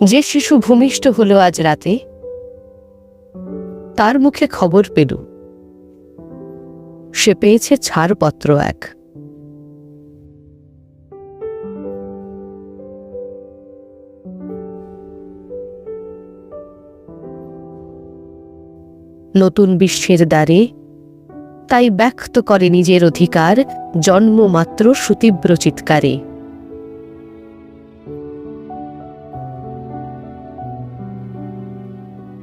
যে শিশু ভূমিষ্ঠ হলো আজ রাতে, তার মুখে খবর পেল সে পেয়েছে ছাড়পত্র এক। নতুন বিশ্বের দ্বারে তাই ব্যক্ত করে নিজের অধিকার জন্মমাত্র সুতীব্র চিৎকারে।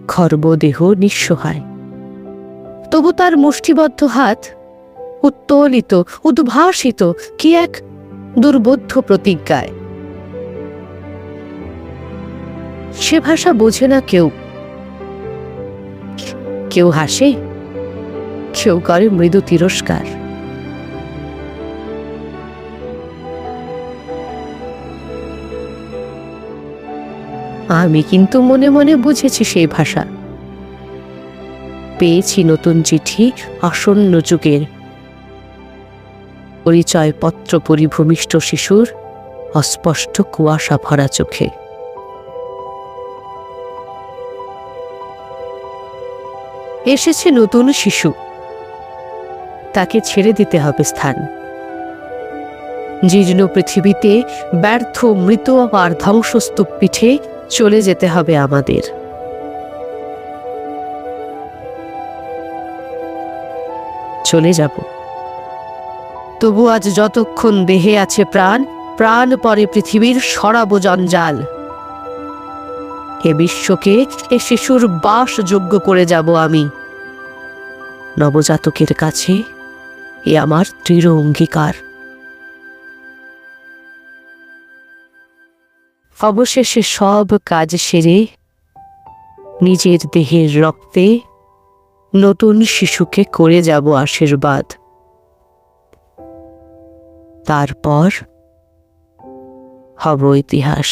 খর্বদেহ নিঃসহায়, তবু তার মুষ্টিবদ্ধ হাত উত্তোলিত, উদ্ভাসিত কি এক দুর্বোধ্য প্রতিজ্ঞায়। সে ভাষা বোঝে না কেউ। কেউ হাসে, কেউ করে মৃদু তিরস্কার। আমি কিন্তু মনে মনে বুঝেছি সেই ভাষা। পেয়েছি নতুন চিঠি আসন্ন যুগের, পরিচয়পত্র পরিভূমিষ্ঠ শিশুর অস্পষ্ট কুয়াশা ভরা চোখে। এসেছে নতুন শিশু, তাকে ছেড়ে দিতে হবে স্থান। জীর্ণ পৃথিবীতে ব্যর্থ মৃত আর ধ্বংসস্তূপ পিঠে চলে যেতে হবে আমাদের। চলে যাব, তবু আজ যতক্ষণ দেহে আছে প্রাণ, প্রাণ পরে পৃথিবীর সরাবো জঞ্জাল। এ বিশ্বকে এ শিশুর বাসযোগ্য করে যাব আমি। নবজাতকের কাছে এ আমার দৃঢ় অঙ্গীকার। অবশেষে সব কাজ সেরে নিজের দেহের রক্তে নতুন শিশুকে করে যাব আশীর্বাদ। তারপর হব ইতিহাস।